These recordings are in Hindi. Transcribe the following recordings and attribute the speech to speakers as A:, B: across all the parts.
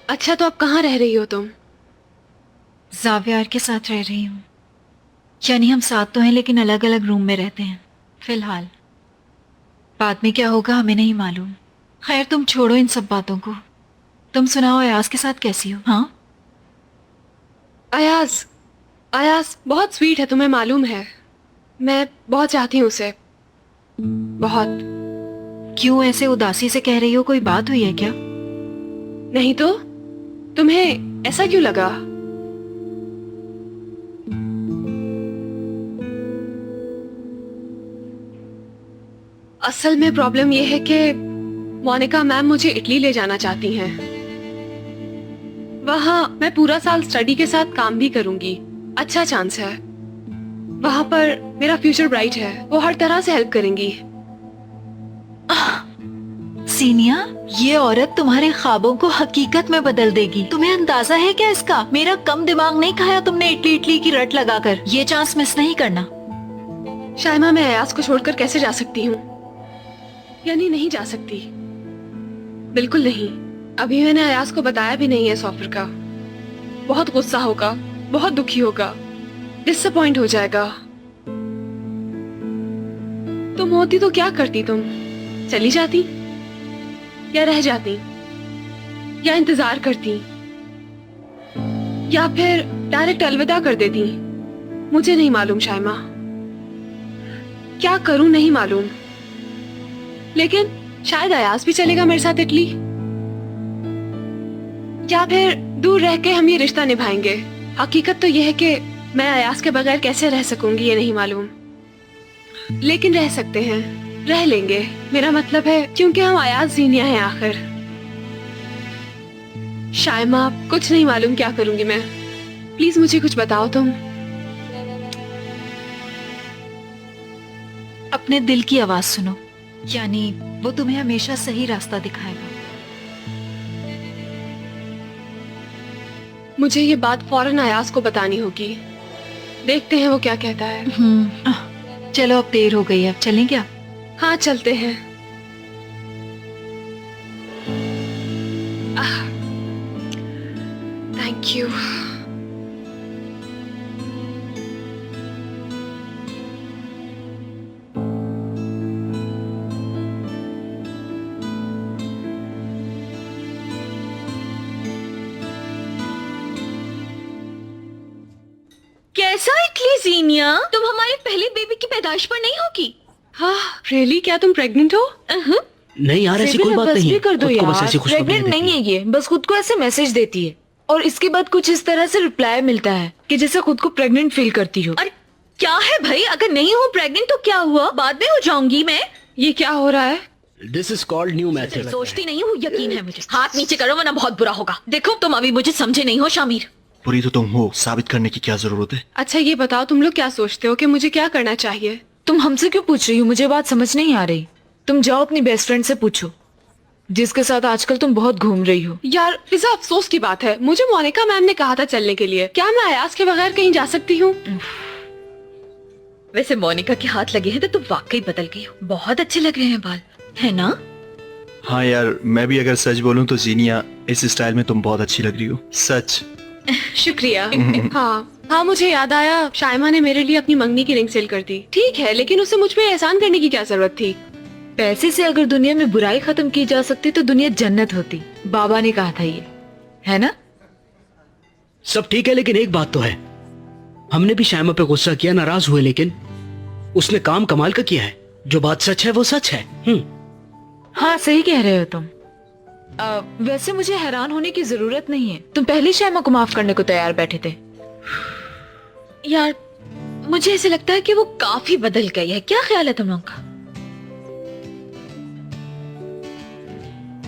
A: अच्छा, तो अब कहाँ रह रही हो तुम?
B: जावियार के साथ रह रही हूँ। यानी हम साथ तो हैं लेकिन अलग अलग रूम में रहते हैं फिलहाल। बाद में क्या होगा हमें नहीं मालूम। खैर तुम छोड़ो इन सब बातों को। तुम सुनाओ अयाज के साथ कैसी हो? हाँ।
A: अयाज, अयाज बहुत स्वीट है, तुम्हें मालूम है। मैं बहुत चाहती हूँ उसे, बहुत।
B: क्यों ऐसे उदासी से कह रही हो? कोई बात हुई है क्या?
A: नहीं तो तुम्हें ऐसा क्यों लगा? असल में प्रॉब्लम यह है कि मोनिका मैम मुझे इटली ले जाना चाहती हैं। वहाँ मैं पूरा साल स्टडी के साथ काम भी करूंगी। अच्छा चांस है। वहाँ पर मेरा फ्यूचर ब्राइट है, वो हर तरह से हेल्प करेंगी।
B: सीनिया, ये औरत तुम्हारे ख्वाबों को हकीकत में बदल देगी। तुम्हें अंदाजा है क्या इसका? मेरा कम दिमाग नहीं खाया तुमने इटली इटली की रट लगाकर। ये चांस मिस नहीं करना।
A: शायमा, मैं अयाज को छोड़कर कैसे जा सकती हूँ? यानी नहीं जा सकती, बिल्कुल नहीं। अभी मैंने अयाज को बताया भी नहीं है इस ऑफर का। बहुत गुस्सा होगा, बहुत दुखी होगा, डिसअपॉइंट हो जाएगा। तुम होती तो क्या करती? तुम चली जाती या रह जाती या इंतजार करती या फिर डायरेक्ट अलविदा कर देती? मुझे नहीं मालूम शायमा, क्या करूं नहीं मालूम। लेकिन शायद अयाज भी चलेगा मेरे साथ इटली, या फिर दूर रह के हम ये रिश्ता निभाएंगे। हकीकत तो यह है कि मैं अयाज के बगैर कैसे रह सकूंगी ये नहीं मालूम, लेकिन रह सकते हैं, रह लेंगे। मेरा मतलब है क्योंकि हम अयाज जीनिया हैं आखिर। शायमा, कुछ नहीं मालूम क्या करूंगी मैं। प्लीज मुझे कुछ बताओ तुम।
B: अपने दिल की आवाज सुनो, यानी वो तुम्हें हमेशा सही रास्ता दिखाएगा।
A: मुझे ये बात फौरन अयाज को बतानी होगी। देखते हैं वो क्या कहता है।
B: चलो अब देर हो गई है, अब चलें क्या?
A: हाँ, चलते हैं। Thank you.
C: कैसा इटली जीनिया? तुम हमारी पहली बेबी की पैदाइश पर नहीं होगी?
A: हाँ, रियली? क्या तुम प्रेग्नेंट हो?
D: नहीं यार, ऐसी कोई बात
C: बस
D: नहीं
C: भी
D: है।
C: कर दो
D: खुद को बस
C: यार।
D: ऐसी खुशखबरी
C: प्रेग्नेंट नहीं है ये, बस खुद को ऐसे मैसेज देती है और इसके बाद कुछ इस तरह से रिप्लाई मिलता है कि जैसे खुद को प्रेग्नेंट फील करती हो। अरे क्या है भाई, अगर नहीं हूँ प्रेग्नेंट तो क्या हुआ, बाद में हो जाऊंगी मैं।
A: ये क्या हो रहा है?
D: This is called new method.
C: सोचती नहीं हूँ, यकीन है मुझे। हाथ नीचे करो वरना बहुत बुरा होगा। देखो तुम अभी मुझे समझे नहीं हो शामिर।
E: बुरी तो तुम हो, साबित करने की क्या जरूरत है?
A: अच्छा ये बताओ, तुम लोग क्या सोचते हो कि मुझे क्या करना चाहिए?
C: तुम हमसे क्यों पूछ रही हो? मुझे बात समझ नहीं आ रही। तुम जाओ अपनी बेस्ट फ्रेंड से पूछो, जिसके साथ आजकल तुम बहुत घूम रही हो।
A: यार फिजा, अफसोस की बात है, मुझे मोनिका मैम ने कहा था चलने के लिए। क्या मैं अयाज के बगैर कहीं जा सकती हूँ?
C: वैसे मोनिका के हाथ लगे हैं तो तुम वाकई बदल गई हो। बहुत अच्छे लग रहे हैं बाल, है ना?
E: हाँ यार, मैं भी अगर सच बोलूं तो जीनिया, इस स्टाइल में तुम बहुत अच्छी लग रही हो, सच।
A: शुक्रिया। हाँ हाँ, मुझे याद आया, शायमा ने मेरे लिए अपनी मंगनी की रिंग सेल कर दी। ठीक है, लेकिन उसे मुझ पे एहसान करने की क्या जरूरत थी?
C: पैसे से अगर दुनिया में बुराई खत्म की जा सकती तो दुनिया जन्नत होती। बाबा ने कहा था ये, है ना?
D: सब ठीक है, लेकिन एक बात तो है, हमने भी शायमा पे गुस्सा किया, नाराज हुए, लेकिन उसने काम कमाल का किया है। जो बात सच है वो सच है।
C: हाँ सही कह रहे हो तुम। वैसे मुझे हैरान होने की जरूरत नहीं है, तुम पहले शायमा को माफ करने को तैयार बैठे थे। यार मुझे ऐसे लगता है कि वो काफी बदल गई है। क्या ख्याल है तुम लोगों का?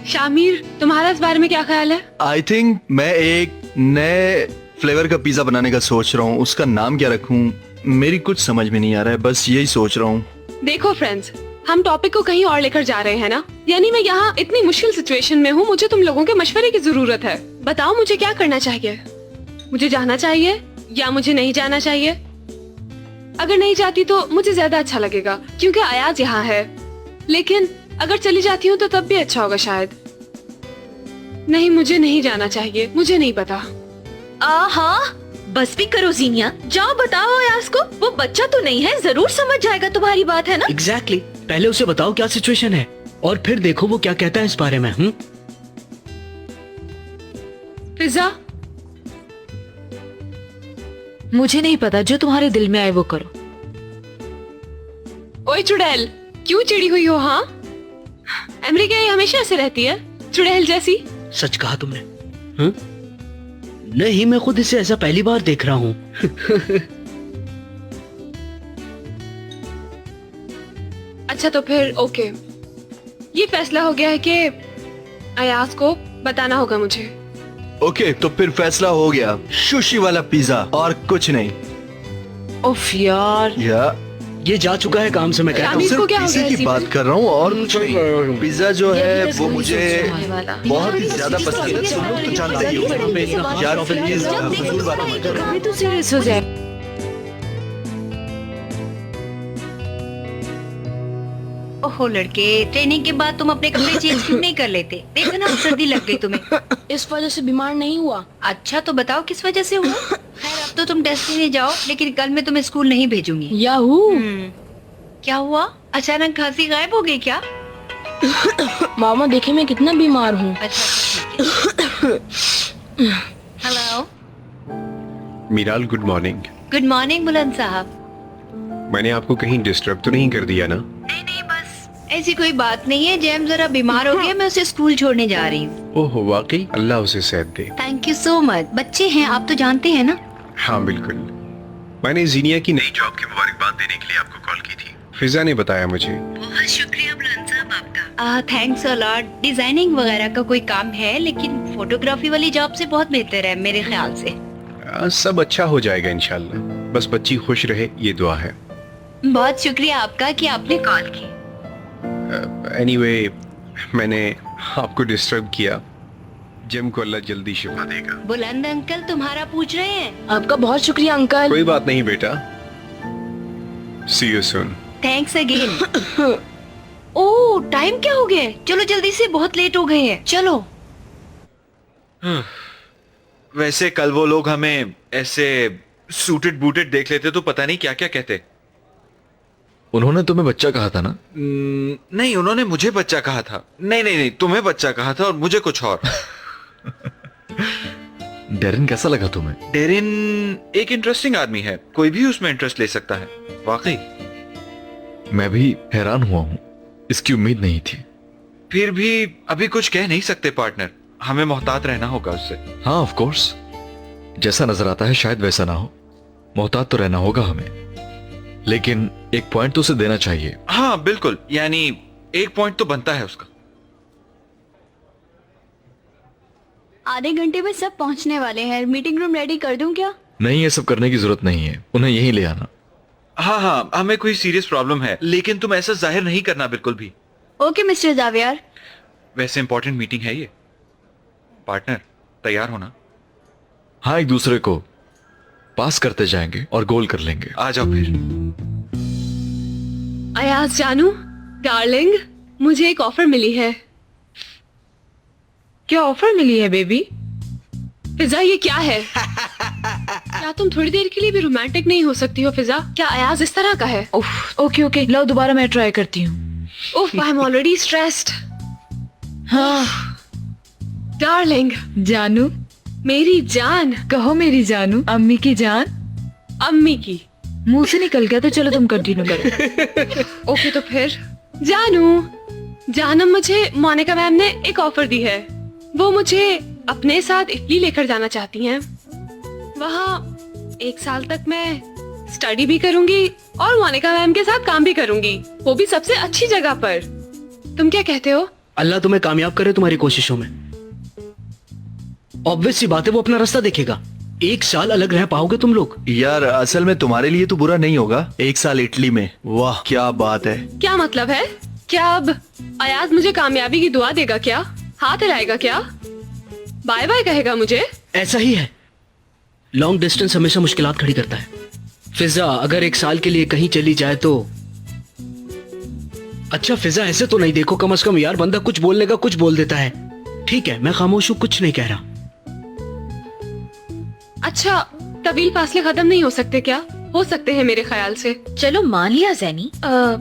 A: शामिर, तुम्हारा इस बारे में क्या ख्याल है?
E: आई थिंक मैं एक नए फ्लेवर का पिज्जा बनाने का सोच रहा हूँ। उसका नाम क्या रखूँ, मेरी कुछ समझ में नहीं आ रहा है, बस यही सोच रहा हूँ।
A: देखो फ्रेंड्स, हम टॉपिक को कहीं और लेकर जा रहे हैं ना। यानी मैं यहाँ इतनी मुश्किल सिचुएशन में हूँ, मुझे तुम लोगों के मशवरे की जरूरत है। बताओ मुझे क्या करना चाहिए? मुझे जाना चाहिए या मुझे नहीं जाना चाहिए? अगर नहीं जाती तो मुझे ज्यादा अच्छा लगेगा क्योंकि अयाज यहाँ है, लेकिन अगर चली जाती हूँ तो तब भी अच्छा होगा शायद। नहीं, मुझे नहीं जाना चाहिए, मुझे नहीं पता।
B: हाँ, बस भी करो जीनिया, जाओ बताओ अयाज को। वो बच्चा तो नहीं है, जरूर समझ जाएगा तुम्हारी बात, है ना?
D: एग्जैक्टली पहले उसे बताओ क्या सिचुएशन है और फिर देखो वो क्या कहता है इस बारे में।
A: फिजा,
C: मुझे नहीं पता, जो तुम्हारे दिल में आए वो करो।
A: ओए चुड़ैल, क्यों चिड़ी हुई हो? हाँ, अमेरिका ये हमेशा ऐसे रहती है, चुड़ैल जैसी।
D: सच कहा तुमने। नहीं, मैं खुद इसे ऐसा पहली बार देख रहा हूँ।
A: अच्छा तो फिर ओके, ये फैसला हो गया है कि अयाज को बताना होगा मुझे।
E: ओके, तो फिर फैसला हो गया, सुशी वाला पिज्जा और कुछ नहीं।
C: उफ यार,
E: या
D: ये जा चुका है काम से, मैं कहता हूँ।
A: इसको
E: सिर्फ
A: क्या हो
E: पिज्जे
A: गया
E: की
A: इसी
E: बात
A: पे?
E: कर रहा हूँ और कुछ नहीं। पिज्जा जो है वो मुझे
C: वाला।
E: बहुत ही ज्यादा पसंद है, तुम लोग तो जानते ही हो। यार प्लीज फजूल बात मत करो।
C: कभी तो सीरियस हो जाए।
F: ओहो लड़के, ट्रेनिंग के बाद तुम अपने कपड़े चेंज क्यों नहीं कर लेते? देखो ना, सर्दी लग गई तुम्हें।
G: इस वजह से बीमार नहीं हुआ।
F: अच्छा तो बताओ किस वजह से हुआ? खैर अब तो तुम टेस्ट देने जाओ, लेकिन कल मैं तुम्हें स्कूल नहीं भेजूंगी।
G: याहू,
F: क्या हुआ? अचानक खांसी गायब हो गई क्या?
G: मामा देखे मैं कितना बीमार हूँ।
F: अच्छा hello,
H: Miral, good morning.
F: Good morning बुलंद साहब।
H: मैंने आपको कहीं डिस्टर्ब तो नहीं कर दिया ना?
F: नहीं नहीं, बस ऐसी कोई बात नहीं है। जैम जरा बीमार हो गया, मैं उसे स्कूल छोड़ने जा रही हूँ।
H: ओहो, वाकई? अल्लाह उसे सेहत दे।
F: Thank you so much. बच्चे हैं, आप तो जानते हैं ना।
H: हाँ बिल्कुल। मैंने जीनिया की नई जॉब की मुबारकबाद देने के लिए आपको कॉल की थी। फिजा ने बताया मुझे।
F: बहुत शुक्रिया बुलंद साहब आपका। Thanks a lot. डिजाइनिंग वगैरह का कोई काम है, लेकिन फोटोग्राफी वाली जॉब से बहुत बेहतर है मेरे ख्याल से।
H: सब अच्छा हो जाएगा इंशाल्लाह, बस बच्ची खुश रहे ये दुआ है।
F: बहुत शुक्रिया आपका कि आपने कॉल की।
H: एनीवे, मैंने आपको डिस्टर्ब किया। जिम को अल्लाह जल्दी शिफा देगा।
F: बुलंद अंकल तुम्हारा पूछ रहे हैं।
G: आपका बहुत शुक्रिया अंकल।
H: कोई बात नहीं बेटा, see you soon.
F: Thanks again. Oh, time क्या हो गया है? चलो जल्दी से, बहुत लेट हो गए हैं। चलो।
I: वैसे कल वो लोग हमें ऐसे सूटेड बूटेड देख लेते तो पता नहीं क्या क्या कहते।
E: उन्होंने तुम्हें बच्चा कहा था ना?
I: नहीं, उन्होंने मुझे बच्चा कहा था। नहीं नहीं नहीं, तुम्हें बच्चा कहा था और मुझे कुछ और।
E: डेरिन कैसा लगा तुम्हें?
I: डेरिन एक इंटरेस्टिंग आदमी है, कोई भी उसमें इंटरेस्ट ले सकता है। वाकई
E: मैं भी हैरान हुआ हूँ, इसकी उम्मीद नहीं थी।
I: फिर भी अभी कुछ कह नहीं सकते पार्टनर, हमें मोहतात रहना होगा उससे।
E: हाँ ऑफ कोर्स, जैसा नजर आता है शायद वैसा ना हो। मोहतात तो रहना होगा हमें, लेकिन एक पॉइंट तो उसे देना चाहिए।
I: हाँ बिल्कुल, यानी एक पॉइंट तो बनता है उसका।
J: आधे घंटे में सब पहुंचने वाले हैं। मीटिंग रूम रेडी कर दूं क्या?
E: नहीं, ये सब करने की जरूरत नहीं है, उन्हें यहीं ले आना।
I: हाँ हाँ, हमें कोई सीरियस प्रॉब्लम है, लेकिन तुम ऐसा जाहिर नहीं करना बिल्कुल भी।
J: Okay mister Xavier.
I: वैसे इंपॉर्टेंट मीटिंग है ये। पार्टनर तैयार होना।
E: हाँ, एक दूसरे को पास करते जाएंगे और गोल कर लेंगे।
I: आ जाओ फिर।
A: अयाज जानू, डार्लिंग, मुझे एक ऑफर मिली है।
C: क्या ऑफर मिली है बेबी?
A: फिजा ये क्या है? क्या तुम थोड़ी देर के लिए भी रोमांटिक नहीं हो सकती हो फिजा? क्या अयाज इस तरह का है?
C: उफ, ओके ओके, लो दोबारा मैं ट्राई करती हूँ।
A: उफ, आई एम ऑलरेडी स्ट्रेस्ड।
C: हाँ
A: डार्लिंग,
C: जानू,
A: मेरी जान।
C: कहो मेरी जानू, अम्मी की जान।
A: अम्मी की।
C: मुंह से निकल गया तो चलो तुम कंटिन्यू करो।
A: ओके तो फिर जानू, जानम, मुझे मोनिका मैम ने एक ऑफर दी है। वो मुझे अपने साथ इटली लेकर जाना चाहती हैं। वहाँ 1 साल तक मैं स्टडी भी करूंगी और मोनिका मैम के साथ काम भी करूंगी, वो भी सबसे अच्छी जगह पर। तुम क्या कहते हो?
D: अल्लाह तुम्हें कामयाब करे तुम्हारी कोशिशों में। ऑब्वियस सी बात है, वो अपना रास्ता देखेगा। 1 साल अलग रह पाओगे तुम लोग।
E: यार असल में तुम्हारे लिए तो बुरा नहीं होगा 1 साल इटली में। वाह क्या बात है।
A: क्या मतलब है? क्या अब अयाज मुझे कामयाबी की दुआ देगा क्या? हाथ हिलाएगा क्या? बाय बाय कहेगा मुझे?
D: ऐसा ही है, लॉन्ग डिस्टेंस हमेशा मुश्किलात खड़ी करता है। फिजा अगर 1 साल के लिए कहीं चली जाए तो अच्छा, फिजा ऐसे तो नहीं, देखो कम से कम यार, बंदा कुछ बोलने का कुछ बोल देता है। ठीक है, मैं खामोश हूँ, कुछ नहीं कह रहा।
A: अच्छा, तवील फासले खत्म नहीं हो सकते क्या? हो सकते हैं मेरे ख्याल से।
C: चलो मान लिया जैनी,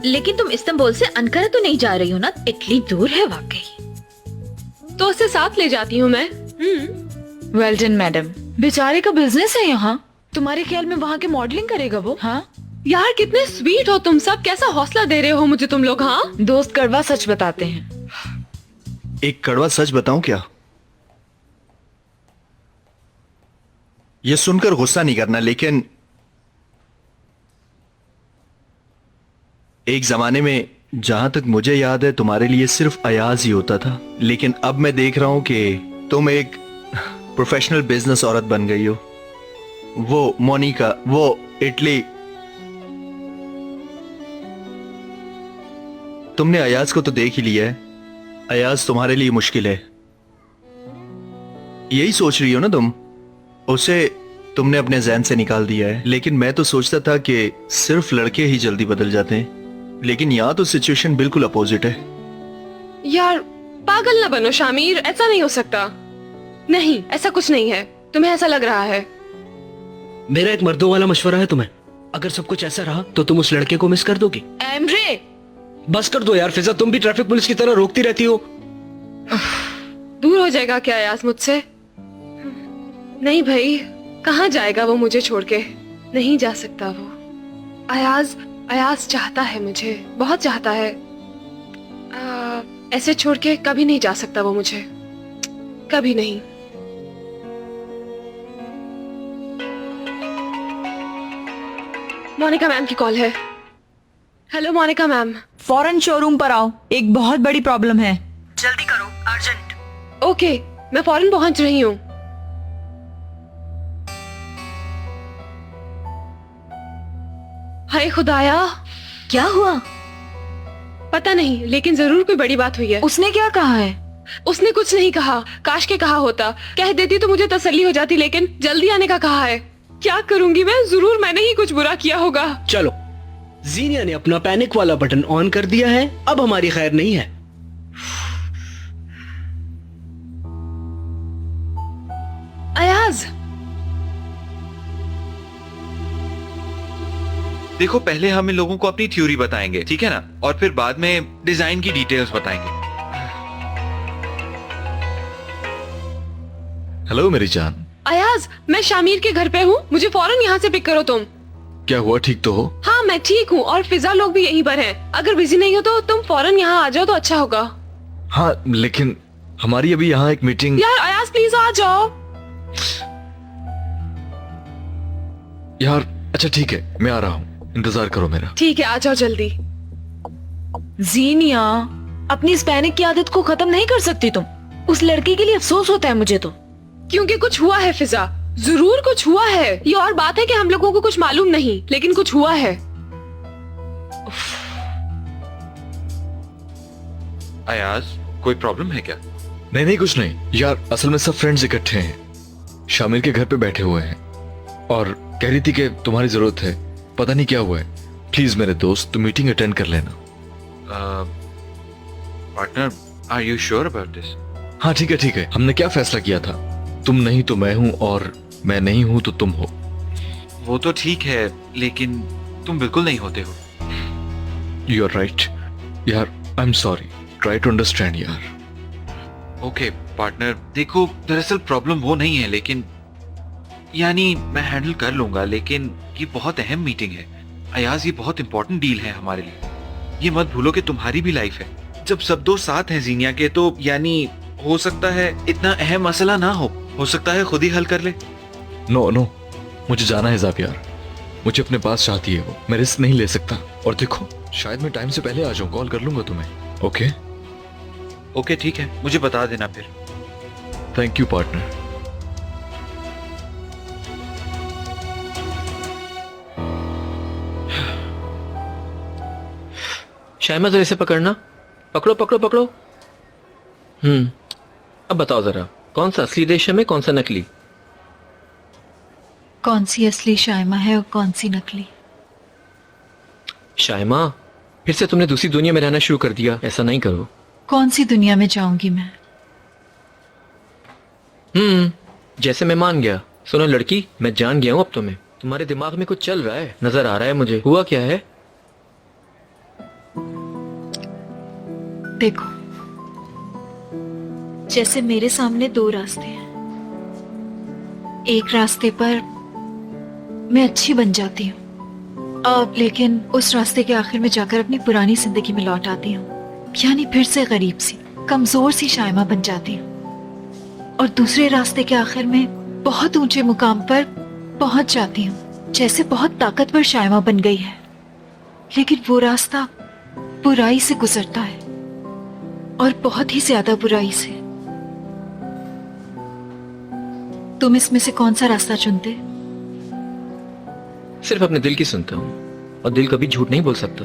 C: लेकिन तुम इस्तांबुल से अंकारा तो नहीं जा रही हो ना? इतनी दूर है वाकई।
A: तो उसे साथ ले जाती हूँ मैं।
C: Well done madam. बेचारे का बिजनेस है यहाँ, तुम्हारे ख्याल में वहाँ के मॉडलिंग करेगा वो? हाँ
A: यार कितने स्वीट हो तुम सब, कैसा हौसला दे रहे हो मुझे तुम लोग। हाँ
C: दोस्त कड़वा सच बताते हैं।
E: एक कड़वा सच बताऊं क्या? ये सुनकर गुस्सा नहीं करना, लेकिन एक जमाने में जहां तक मुझे याद है तुम्हारे लिए सिर्फ अयाज ही होता था, लेकिन अब मैं देख रहा हूं कि तुम एक प्रोफेशनल बिजनेस औरत बन गई हो। वो मोनिका, वो इटली, तुमने अयाज को तो देख ही लिया है। अयाज तुम्हारे लिए मुश्किल है, यही सोच रही हो ना तुम? उसे तुमने अपने ज़हन से निकाल दिया है, लेकिन मैं तो सोचता था कि सिर्फ लड़के ही जल्दी बदल जाते हैं, लेकिन यहाँ तो सिचुएशन बिल्कुल अपोजिट है।
A: यार पागल ना बनो शामिर, ऐसा नहीं हो सकता। नहीं, ऐसा कुछ नहीं है, तुम्हें ऐसा लग रहा है।
D: मेरा एक मर्दों वाला मशवरा है तुम्हें, अगर सब कुछ ऐसा रहा तो तुम उस लड़के को मिस कर दोगी।
C: एमरे
D: बस कर दो यार फिजा, तुम भी ट्रैफिक पुलिस की तरह रोकती रहती हो।
A: दूर हो जाएगा क्या अयाज मुझसे? नहीं भाई, कहाँ जाएगा वो मुझे छोड़ के? नहीं जा सकता वो। अयाज चाहता है मुझे, बहुत चाहता है। ऐसे छोड़ के कभी नहीं जा सकता वो मुझे, कभी नहीं। मोनिका मैम की कॉल है। Hello Monika ma'am.
K: फौरन शोरूम पर आओ, एक बहुत बड़ी प्रॉब्लम है।
L: जल्दी करो, अर्जेंट।
A: ओके, मैं फौरन पहुंच रही हूँ। हाय खुदाया,
C: क्या हुआ?
A: पता नहीं, लेकिन जरूर कोई बड़ी बात हुई है।
C: उसने क्या कहा है?
A: उसने कुछ नहीं कहा, काश के कहा होता। कह देती तो मुझे तसल्ली हो जाती, लेकिन जल्दी आने का कहा है। क्या करूंगी मैं? जरूर मैंने ही कुछ बुरा किया होगा।
D: चलो, जीनिया ने अपना पैनिक वाला बटन ऑन कर दिया है, अब हमारी खैर नहीं है।
A: अयाज,
I: देखो पहले हम इन लोगों को अपनी थ्योरी बताएंगे, ठीक है ना? और फिर बाद में डिजाइन की डिटेल्स बताएंगे।
E: हेलो मेरी जान।
A: अयाज, मैं शामिर के घर पे हूँ, मुझे फौरन यहाँ से पिक करो तुम।
E: क्या हुआ, ठीक तो हो?
A: हाँ मैं ठीक हूँ, और फिजा लोग भी यहीं पर हैं। अगर बिजी नहीं हो तो तुम फौरन यहाँ आ जाओ तो अच्छा होगा।
E: हाँ लेकिन हमारी अभी यहाँ एक मीटिंग।
A: यार अयाज प्लीज आ जाओ।
E: यार अच्छा ठीक है, मैं आ रहा हूँ, इंतजार करो मेरा।
A: ठीक है, आ जाओ जल्दी।
C: जीनिया, अपनी इस पैनिक की आदत को खत्म नहीं कर सकती तुम? उस लड़के के लिए अफसोस होता है मुझे तो।
A: क्योंकि कुछ हुआ है फिजा, जरूर कुछ हुआ है। ये और बात है कि हम लोगों को कुछ मालूम नहीं, लेकिन कुछ हुआ है।
I: अयाज, कोई प्रॉब्लम है क्या?
E: नहीं कुछ नहीं यार, असल में सब फ्रेंड्स इकट्ठे हैं, शामिर के घर पे बैठे हुए हैं, और कह रही थी कि तुम्हारी जरूरत है। पता नहीं क्या हुआ है, प्लीज मेरे दोस्त तुम मीटिंग अटेंड कर लेना।
I: Partner, are you sure about this?
E: हाँ ठीक है, हमने क्या फैसला किया था? तुम नहीं तो मैं हूँ, और मैं नहीं हूँ तो तुम हो।
I: वो तो ठीक है, लेकिन तुम बिल्कुल नहीं होते हो।
E: यू आर राइट यार, I am sorry, try to understand यार।
I: ओके पार्टनर, देखो दरअसल प्रॉब्लम वो नहीं है, लेकिन यानी मैं हैंडल कर लूंगा, लेकिन ये बहुत अहम मीटिंग है अयाज, ये बहुत इंपॉर्टेंट डील है हमारे लिए। ये मत भूलो कि तुम्हारी भी लाइफ है। जब सब दोस्त साथ हैं जीनिया के, तो यानी हो सकता है इतना अहम मसला ना हो सकता है खुद ही हल कर ले।
E: नो, मुझे जाना है ज़ावियार, मुझे अपने पास चाहती है वो, मैं रिस्क नहीं ले सकता। और देखो शायद मैं टाइम से पहले आ जाऊं, कॉल कर लूंगा तुम्हें। ओके
I: ठीक है, मुझे बता देना फिर।
E: Thank you partner.
M: शायमा जरा इसे पकड़ना, पकड़ो। अब बताओ जरा, कौन सा असली रेशम है, कौन सा नकली?
B: कौन सी असली शायमा है और कौन सी नकली?
M: शायमा, फिर से तुमने दूसरी दुनिया में रहना शुरू कर दिया, ऐसा नहीं करो।
B: कौन सी दुनिया में जाऊंगी मैं?
M: जैसे मैं मान गया। सुनो लड़की, मैं जान गया हूँ अब तुम्हें। तुम्हारे दिमाग में कुछ चल रहा है, नजर आ रहा है मुझे। हुआ क्या है?
B: देखो, जैसे मेरे सामने दो रास्ते हैं। एक रास्ते पर मैं अच्छी बन जाती हूँ, अब लेकिन उस रास्ते के आखिर में जाकर अपनी पुरानी जिंदगी में लौट आती हूँ, यानी फिर से गरीब सी, कमजोर सी शाइमा बन जाती हूँ। और दूसरे रास्ते के आखिर में बहुत ऊंचे मुकाम पर पहुंच जाती हूँ, जैसे बहुत ताकतवर शाइमा बन गई है। लेकिन वो रास्ता बुराई से गुजरता है, और बहुत ही ज्यादा बुराई से। तुम इसमें से कौन सा रास्ता चुनते?
M: सिर्फ अपने दिल की सुनता हूँ, और दिल कभी झूठ नहीं बोल सकता।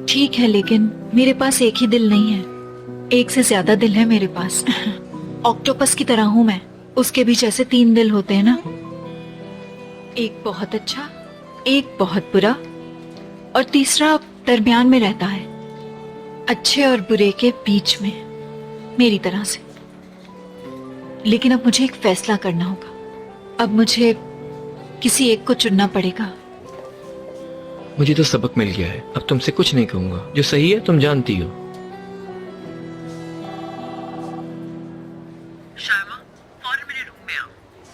B: ठीक है, लेकिन मेरे पास एक ही दिल नहीं है, एक से ज्यादा दिल है मेरे पास। ऑक्टोपस की तरह हूं मैं, उसके भी जैसे 3 दिल होते हैं ना, एक बहुत अच्छा, एक बहुत बुरा, और तीसरा दरमियान में रहता है, अच्छे और बुरे के बीच में, मेरी तरह से। लेकिन अब मुझे एक फैसला करना होगा। अब मुझे किसी एक को चुनना पड़ेगा।
M: मुझे तो सबक मिल गया है, अब तुमसे कुछ नहीं कहूंगा। जो सही है तुम जानती हो।
L: शायमा, फौरन मेरे रूम में आओ।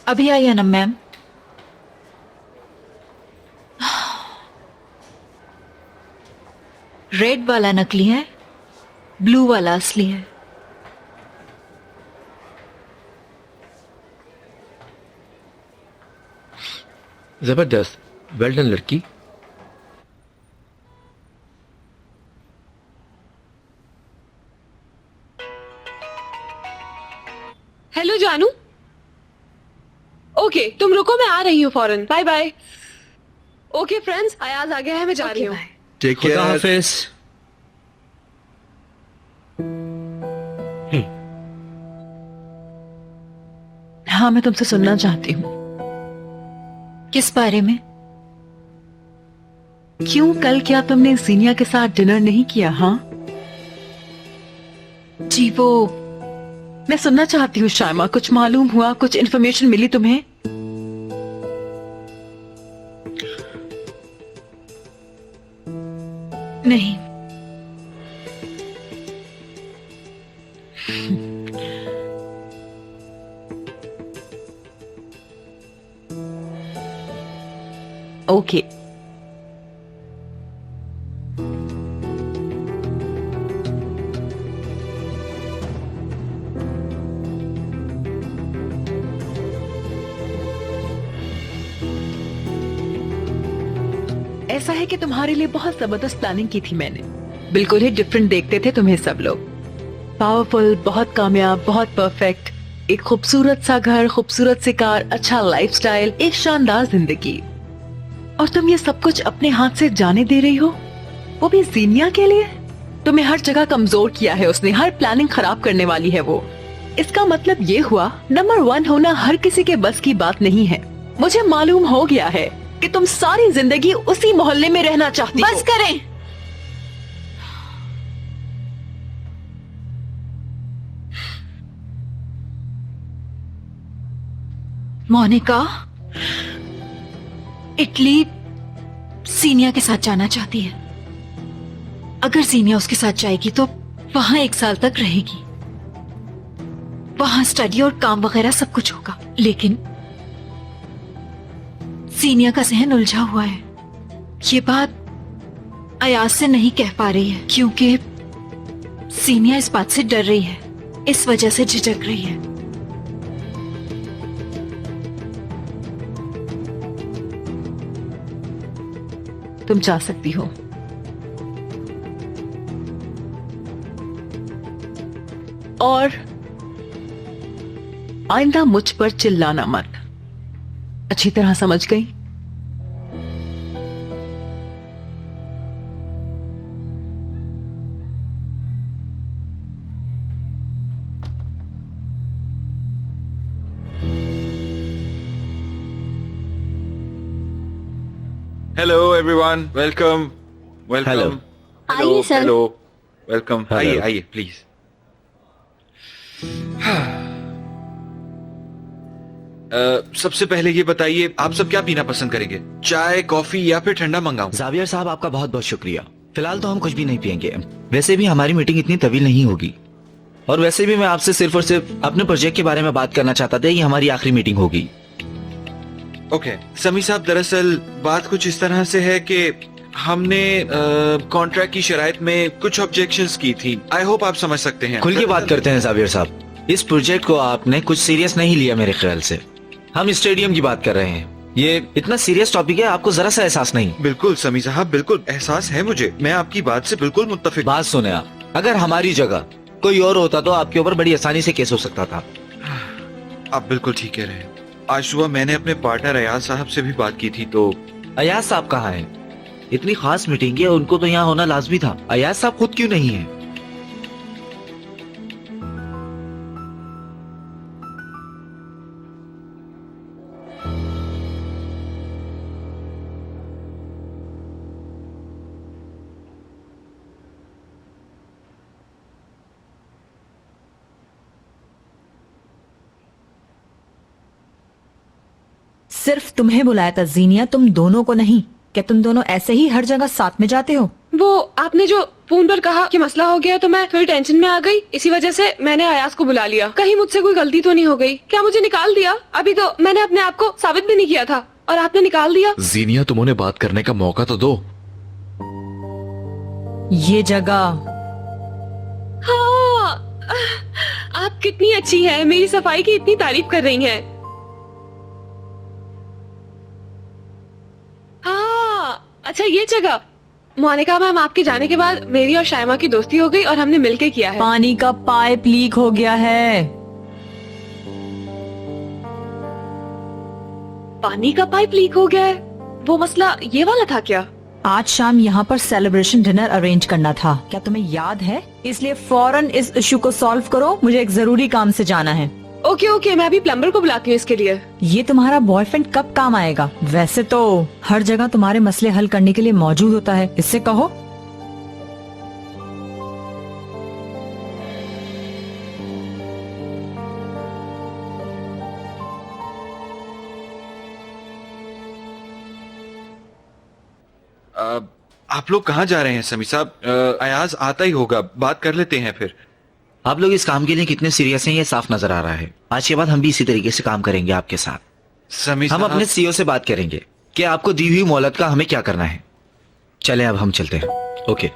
B: अभी आई है ना मैम? रेड वाला नकली है, ब्लू वाला असली है।
M: जबरदस्त, वेल डन लड़की।
A: हेलो जानू। ओके, तुम रुको, मैं आ रही हूँ फौरन। Bye bye. Okay friends, Ayaz आ गया है, मैं जा रही हूँ।
E: टेक
D: खुदा
E: केयर।
D: हाफिज।
K: हाँ, मैं तुमसे सुनना चाहती हूँ।
B: किस बारे में?
K: क्यों कल क्या तुमने जीनिया के साथ डिनर नहीं किया? हाँ
B: जी, वो
K: मैं सुनना चाहती हूँ शाइमा। कुछ मालूम हुआ? कुछ इन्फॉर्मेशन मिली तुम्हें?
B: नहीं।
K: ओके। ऐसा है कि तुम्हारे लिए बहुत जबरदस्त प्लानिंग की थी मैंने। बिल्कुल ही डिफरेंट देखते थे तुम्हें सब लोग। पावरफुल, बहुत कामयाब, बहुत परफेक्ट, एक खूबसूरत सा घर, खूबसूरत सी कार, अच्छा लाइफस्टाइल, एक शानदार जिंदगी। और तुम ये सब कुछ अपने हाथ से जाने दे रही हो, वो भी जीनिया के लिए? तुम्हें हर जगह कमजोर किया है उसने, हर प्लानिंग खराब करने वाली है वो। इसका मतलब ये हुआ, नंबर 1 होना हर किसी के बस की बात नहीं है। मुझे मालूम हो गया है कि तुम सारी जिंदगी उसी मोहल्ले में रहना चाहती हो।
B: बस करें। मोनिका इटली सीनिया के साथ जाना चाहती है। अगर सीनिया उसके साथ जाएगी तो वहां 1 साल तक रहेगी। वहां स्टडी और काम वगैरह सब कुछ होगा। लेकिन सीनिया का जहन उलझा हुआ है। ये बात अयाज से नहीं कह पा रही है, क्योंकि सीनिया इस बात से डर रही है, इस वजह से झिझक रही है।
K: तुम जा सकती हो। और आइंदा मुझ पर चिल्लाना मत। अच्छी तरह समझ गई?
I: Hello everyone, welcome welcome.
E: Hello.
J: आइए सर।
I: Hello, welcome.
E: Hello.
I: आइए आइए प्लीज। सबसे पहले ये बताइए आप सब क्या पीना पसंद करेंगे, चाय, कॉफी या फिर ठंडा मंगाऊं?
N: जावियर साहब आपका बहुत बहुत शुक्रिया। फिलहाल तो हम कुछ भी नहीं पियेंगे। वैसे भी हमारी मीटिंग इतनी तवील नहीं होगी, और वैसे भी मैं आपसे सिर्फ और सिर्फ अपने प्रोजेक्ट के बारे में बात करना चाहता था। ये हमारी आखिरी मीटिंग होगी।
I: ओके समी साहब, दरअसल बात कुछ इस तरह से है कि हमने कॉन्ट्रैक्ट की शराइत में कुछ ऑब्जेक्शंस की थी। आई होप आप समझ सकते हैं।
N: खुल के बात करते हैं जावियर साहब। इस प्रोजेक्ट को आपने कुछ सीरियस नहीं लिया मेरे ख्याल से। हम स्टेडियम की बात कर रहे हैं, ये इतना सीरियस टॉपिक है, आपको जरा सा एहसास नहीं?
I: बिल्कुल समी साहब, बिल्कुल एहसास है मुझे। मैं आपकी बात से बिल्कुल मुत्तफिक।
N: बात सुने आप, अगर हमारी जगह कोई और होता तो आपके ऊपर बड़ी आसानी से केस हो सकता था।
I: आप बिल्कुल ठीक कह रहे हैं। आज सुबह मैंने अपने पार्टनर अयाज साहब से भी बात की थी तो।
N: अयाज साहब कहाँ हैं? इतनी खास मीटिंग है, उनको तो यहाँ होना लाजमी था। अयाज साहब खुद क्यों नहीं है?
O: सिर्फ तुम्हें बुलाया था जीनिया, तुम दोनों को नहीं। क्या तुम दोनों ऐसे ही हर जगह साथ में जाते हो?
A: वो आपने जो फोन पर कहा कि मसला हो गया तो मैं थोड़ी टेंशन में आ गई, इसी वजह से मैंने अयाज को बुला लिया। कहीं मुझसे कोई गलती तो नहीं हो गई? क्या मुझे निकाल दिया? अभी तो मैंने अपने आप को साबित भी नहीं किया था और आपने निकाल दिया।
P: जीनिया, तुम उन्हें बात करने का मौका तो दो।
O: ये जगह।
A: हाँ, आप कितनी अच्छी हैं, मेरी सफाई की इतनी तारीफ कर रही हैं। अच्छा ये जगह। मोनिका मैम, आपके जाने के बाद मेरी और शायमा की दोस्ती हो गई और हमने मिलके किया है।
O: पानी का पाइप लीक हो गया है।
A: पानी का पाइप लीक हो गया है? वो मसला ये वाला था क्या?
O: आज शाम यहाँ पर सेलिब्रेशन डिनर अरेंज करना था, क्या तुम्हें याद है? इसलिए फौरन इस इशू को सॉल्व करो, मुझे एक जरूरी काम से जाना है।
A: ओके, मैं अभी प्लम्बर को बुलाती हूँ इसके लिए।
O: ये तुम्हारा बॉयफ्रेंड कब काम आएगा? वैसे तो हर जगह तुम्हारे मसले हल करने के लिए मौजूद होता है, इससे कहो।
I: आप लोग कहाँ जा रहे हैं समी साहब? अयाज आता ही होगा, बात कर लेते हैं फिर।
N: आप लोग इस काम के लिए कितने सीरियस हैं ये साफ नजर आ रहा है। आज के बाद हम भी इसी तरीके से काम करेंगे आपके साथ।
I: समी
N: हम अपने सीईओ से बात करेंगे कि आपको दी हुई मोहलत का हमें क्या करना है। चले अब हम चलते हैं। ओके।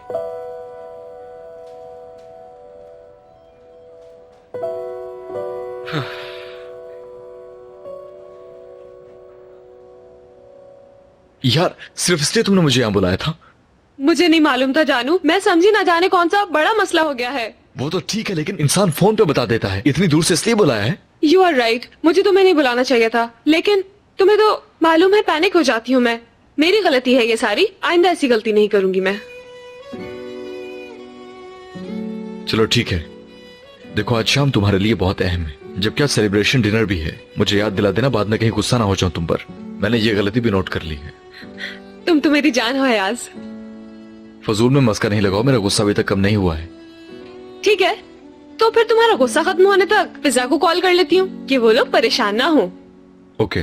P: यार, सिर्फ इसलिए तुमने मुझे यहाँ बुलाया था?
A: मुझे नहीं मालूम था जानू, मैं समझी ना जाने कौन सा बड़ा मसला हो गया है।
P: वो तो ठीक है, लेकिन इंसान फोन पे बता देता है। इतनी दूर से इसलिए बुलाया है?
A: यू आर राइट, मुझे तुम्हें नहीं बुलाना चाहिए था, लेकिन तुम्हें तो मालूम है पैनिक हो जाती हूँ मैं। मेरी गलती है ये सारी, आइंदा ऐसी गलती नहीं करूंगी मैं।
P: चलो ठीक है। देखो आज शाम तुम्हारे लिए बहुत अहम है, जबकि आज सेलिब्रेशन डिनर भी है। मुझे याद दिला देना, बाद में कहीं गुस्सा ना हो जाऊं तुम पर। मैंने ये गलती भी नोट कर ली है।
A: तुम तो मेरी जान हो अयाज।
P: फजूल में मस्का नहीं लगाओ, मेरा गुस्सा अभी तक कम नहीं हुआ है।
A: ठीक है, तो फिर तुम्हारा गुस्सा खत्म होने तक पिज़्ज़ा को कॉल कर लेती हूँ कि वो लोग परेशान ना हो।
P: ओके।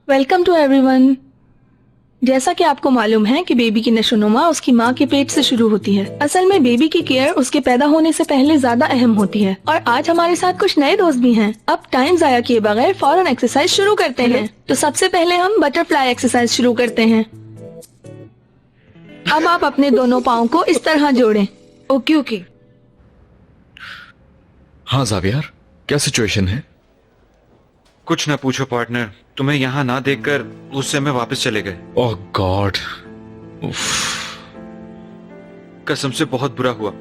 G: Welcome to everyone. जैसा कि आपको मालूम है कि बेबी की नशोनुमा उसकी माँ के पेट से शुरू होती है। असल में बेबी की केयर उसके पैदा होने से पहले ज्यादा अहम होती है। और आज हमारे साथ कुछ नए दोस्त भी हैं। अब टाइम जाया किए बगैर फौरन एक्सरसाइज शुरू करते हैं। तो सबसे पहले हम बटरफ्लाई एक्सरसाइज शुरू करते हैं। अब आप अपने दोनों पाँव को इस तरह जोड़ें।
A: ओके।
P: हाँ जावियर, क्या सिचुएशन है?
I: कुछ ना पूछो पार्टनर, तुम्हें यहाँ ना देखकर उस समय वापस चले गए।
P: ओह गॉड,
I: कसम से बहुत बुरा हुआ।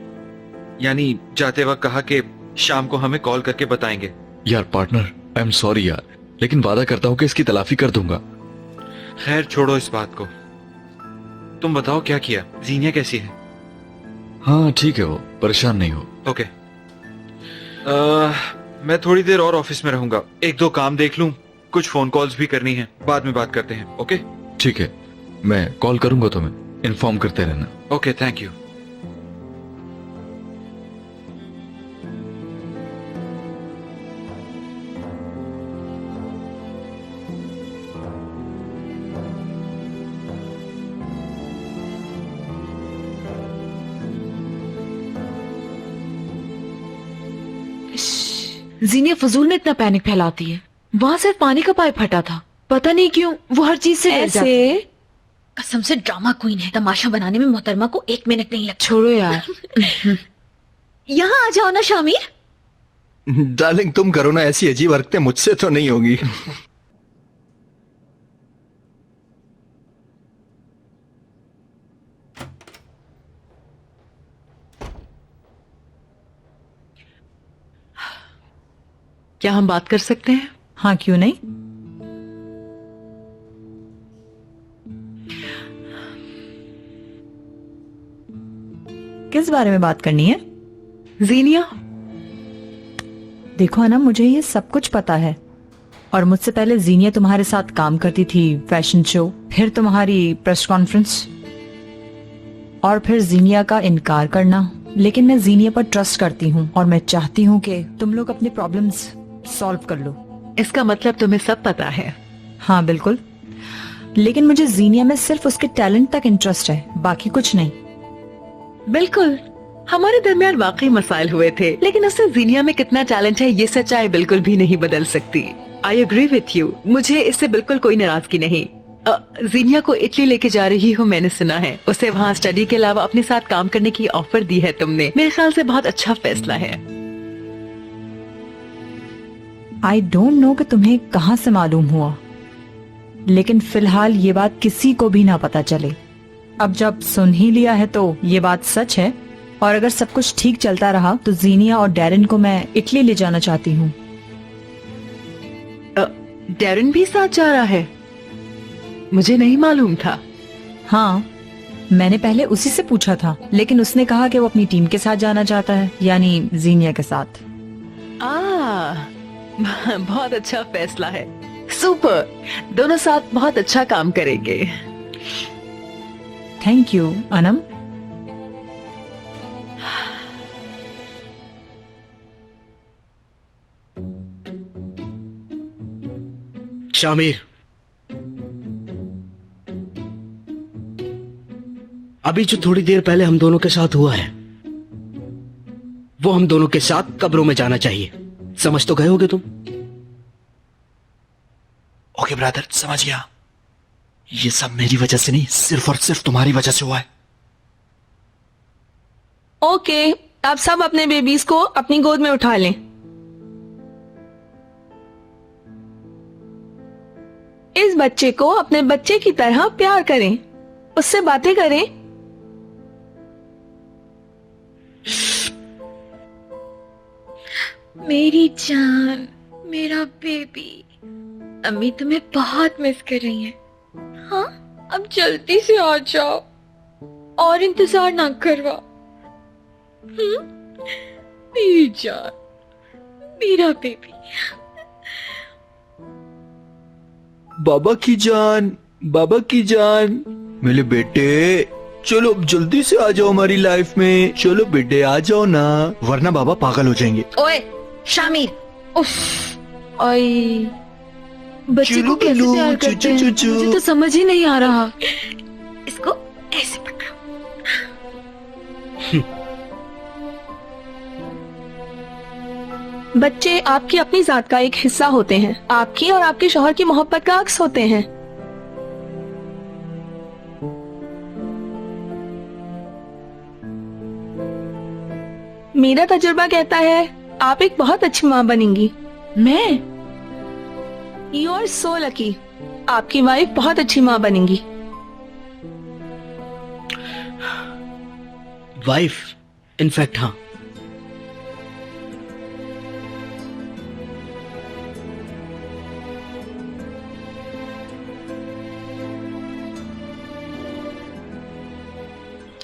I: यानी जाते वक्त कहा कि शाम को हमें कॉल करके बताएंगे।
P: यार पार्टनर, आई एम सॉरी यार, लेकिन वादा करता हूँ कि इसकी तलाफी कर दूंगा।
I: खैर छोड़ो इस बात को, तुम बताओ क्या किया? जीनिया कैसी है?
P: हाँ ठीक है, वो परेशान नहीं हो।
I: ओके। मैं थोड़ी देर और ऑफिस में रहूंगा, एक दो काम देख लूं, कुछ फोन कॉल्स भी करनी है, बाद में बात करते हैं। ओके
P: ठीक है, मैं कॉल करूंगा तुम्हें, इन्फॉर्म करते रहना।
I: Okay, thank you.
C: जीनिया फजूल में इतना पैनिक फैलाती है। वहां सिर्फ पानी का पाइप फटा था, पता नहीं क्यों वो हर चीज से डर जाती है।
B: कसम से ड्रामा क्वीन है, तमाशा बनाने में मोहतरमा को 1 मिनट नहीं लगता।
C: छोड़ो यार।
B: यहाँ आ जाओ ना शामिर।
E: डार्लिंग तुम करो ना, ऐसी अजीब हरकतें मुझसे तो नहीं होगी।
K: क्या हम बात कर सकते हैं?
O: हाँ क्यों नहीं। किस बारे में बात करनी है?
K: जीनिया,
O: देखो ना, मुझे ये सब कुछ पता है। और मुझसे पहले जीनिया तुम्हारे साथ काम करती थी, फैशन शो, फिर तुम्हारी प्रेस कॉन्फ्रेंस, और फिर जीनिया का इनकार करना। लेकिन मैं जीनिया पर ट्रस्ट करती हूँ और मैं चाहती हूँ कि तुम लोग अपने प्रॉब्लम्स सॉल्व कर लो।
K: इसका मतलब तुम्हें सब पता है?
O: हाँ बिल्कुल, लेकिन मुझे जीनिया में सिर्फ उसके टैलेंट तक इंटरेस्ट है, बाकी कुछ नहीं।
K: बिल्कुल, हमारे दरमियान वाकई मसाइल हुए थे, लेकिन उससे जीनिया में कितना टैलेंट है ये सच्चाई बिल्कुल भी नहीं बदल सकती। आई एग्री विथ यू, मुझे इससे बिल्कुल कोई नाराजगी नहीं। जीनिया को इटली लेके जा रही हो, मैंने सुना है। उसे वहाँ स्टडी के अलावा अपने साथ काम करने की ऑफर दी है तुमने। मेरे ख्याल से बहुत अच्छा फैसला है।
O: आई डोंट नो कि तुम्हें कहाँ से मालूम हुआ, लेकिन फिलहाल ये बात किसी को भी ना पता चले। अब जब सुन ही लिया है तो ये बात सच है, और अगर सब कुछ ठीक चलता रहा तो जीनिया और डैरिन को मैं इटली ले जाना चाहती हूँ।
K: डैरिन भी साथ जा रहा है? मुझे नहीं मालूम था।
O: हाँ, मैंने पहले उसी से पूछा था, लेकिन उसने कहा कि वो अपनी टीम के साथ जाना चाहता है, यानी जीनिया के साथ।
K: बहुत अच्छा फैसला है। सुपर, दोनों साथ बहुत अच्छा काम करेंगे।
O: Thank you Anam.
D: शामिर, अभी जो थोड़ी देर पहले हम दोनों के साथ हुआ है वो हम दोनों के साथ कब्रों में जाना चाहिए। समझ तो गए होगे तुम?
N: ओके ब्रदर, समझ गया। ये सब मेरी वजह से नहीं, सिर्फ और सिर्फ तुम्हारी वजह से हुआ है।
G: ओके, आप सब अपने बेबीज को अपनी गोद में उठा लें। इस बच्चे को अपने बच्चे की तरह प्यार करें, उससे बातें करें।
B: मेरी जान, मेरा बेबी, अम्मी तुम्हें बहुत मिस कर रही हैं। हाँ, अब जल्दी से आ जाओ और इंतजार ना करवा। मेरी जान, मेरा बेबी।
E: बाबा की जान, बाबा की जान, मेरे बेटे, चलो अब जल्दी से आ जाओ हमारी लाइफ में। चलो बेटे आ जाओ ना, वरना बाबा पागल हो जाएंगे।
B: ओए शामिर, उफ, ओए, बच्चे
E: चलो
B: को कैसे
E: बिल्लू,
B: प्यार करते हैं?
E: चुचू,
B: मुझे तो समझ ही नहीं आ रहा। इसको ऐसे पकड़ो।
G: बच्चे आपकी अपनी जात का एक हिस्सा होते हैं, आपकी और आपके शौहर की मोहब्बत का अक्स होते हैं। मेरा तजुर्बा कहता है आप एक बहुत अच्छी माँ बनेंगी।
C: मैं?
G: यू आर सो लकी, आपकी वाइफ बहुत अच्छी माँ बनेंगी।
D: वाइफ? इनफैक्ट हाँ।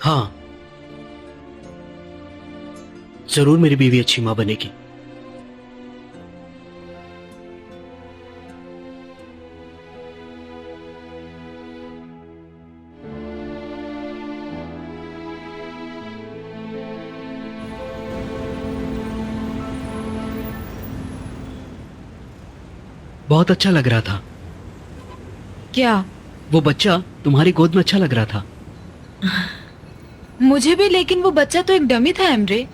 D: हाँ, जरूर मेरी बीवी अच्छी मां बनेगी। बहुत अच्छा लग रहा था।
C: क्या?
D: वो बच्चा तुम्हारी गोद में अच्छा लग रहा था।
C: मुझे भी, लेकिन वो बच्चा तो एक डमी था एमरे।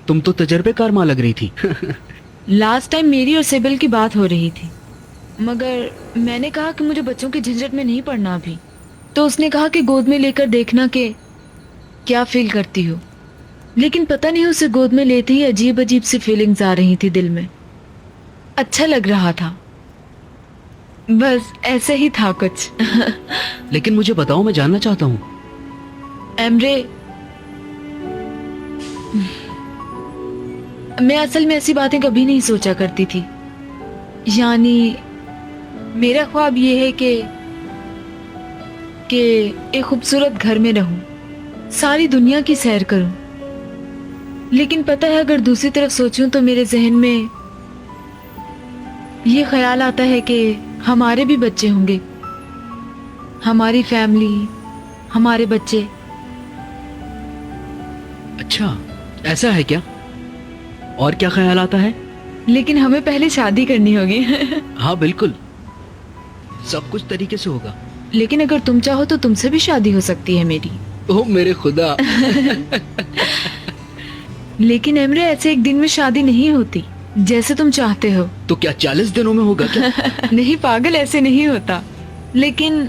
D: तुम तो तजर्बेकार माँ लग रही थी।
C: लास्ट टाइम मेरी और सिबिल की बात हो रही थी, मगर मैंने कहा कि मुझे बच्चों के झंझट में नहीं पड़ना अभी। तो उसने कहा कि गोद में लेकर देखना कि क्या फील करती हो। लेकिन पता नहीं, उसे गोद में लेते ही अजीब अजीब सी फीलिंग्स आ रही थी दिल में। अच्छा लग रहा था, बस ऐसे ही था कुछ।
D: लेकिन मुझे बताओ, मैं जानना चाहता हूँ।
C: एमरे, मैं असल में ऐसी बातें कभी नहीं सोचा करती थी। यानी मेरा ख्वाब ये है कि एक खूबसूरत घर में रहूं, सारी दुनिया की सैर करूं। लेकिन पता है, अगर दूसरी तरफ सोचूं तो मेरे जहन में ये ख्याल आता है कि हमारे भी बच्चे होंगे, हमारी फैमिली, हमारे बच्चे।
D: अच्छा, ऐसा है क्या? और क्या ख्याल आता है?
C: लेकिन हमें पहले शादी करनी होगी।
D: हाँ बिल्कुल, सब कुछ तरीके से होगा।
C: लेकिन अगर तुम चाहो तो तुमसे भी शादी हो सकती है मेरी।
D: ओह मेरे खुदा।
C: लेकिन एमरे, ऐसे एक दिन में शादी नहीं होती जैसे तुम चाहते हो।
D: तो क्या 40 दिनों में होगा क्या?
C: नहीं पागल, ऐसे नहीं होता। लेकिन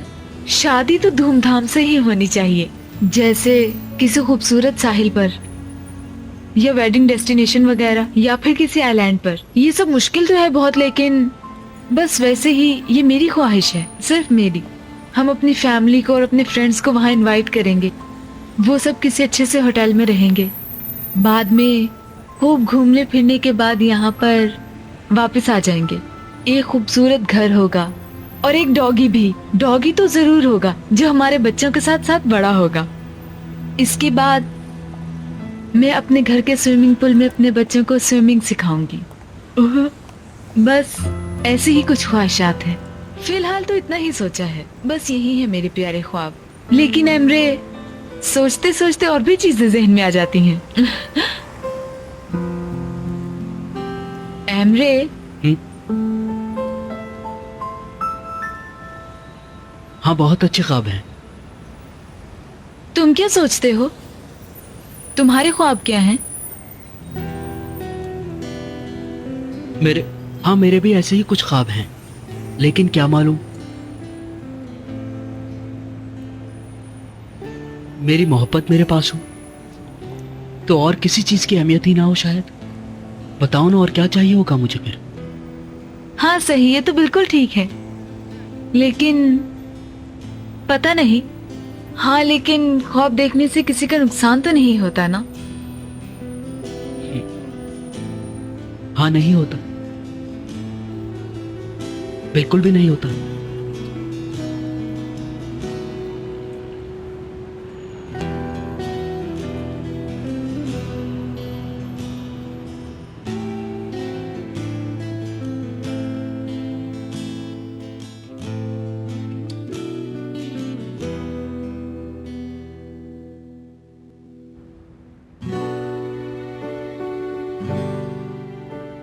C: शादी तो धूमधाम से ही होनी चाहिए, जैसे किसी खूबसूरत साहिल पर, या वेडिंग डेस्टिनेशन वगैरह, या फिर किसी आइलैंड पर। ये सब मुश्किल तो है बहुत, लेकिन बस वैसे ही ये मेरी ख्वाहिश है, सिर्फ मेरी। हम अपनी फैमिली को और अपने फ्रेंड्स को वहाँ इनवाइट करेंगे। वो सब किसी अच्छे से होटल में रहेंगे। बाद में खूब घूमने फिरने के बाद यहाँ पर वापस आ जाएंगे। एक खूबसूरत घर होगा और एक डॉगी भी। डॉगी तो जरूर होगा जो हमारे बच्चों के साथ साथ बड़ा होगा। इसके बाद मैं अपने घर के स्विमिंग पूल में अपने बच्चों को स्विमिंग सिखाऊंगी। बस ऐसी ही कुछ ख्वाहिशात हैं। फिलहाल तो इतना ही सोचा है, बस यही है मेरे प्यारे ख्वाब। लेकिन एमरे, सोचते सोचते और भी चीजें जहन में आ जाती हैं। एमरे,
D: हाँ बहुत अच्छे ख्वाब हैं।
C: तुम क्या सोचते हो? तुम्हारे ख्वाब क्या हैं?
D: मेरे भी ऐसे ही कुछ ख्वाब हैं, लेकिन क्या मालूम मेरी मोहब्बत मेरे पास हो तो और किसी चीज की अहमियत ही ना हो शायद। बताओ ना, और क्या चाहिए होगा मुझे फिर?
C: हाँ सही है, तो बिल्कुल ठीक है। लेकिन पता नहीं। हाँ, लेकिन ख्वाब देखने से किसी का नुकसान तो नहीं होता ना?
D: हाँ नहीं होता, बिल्कुल भी नहीं होता।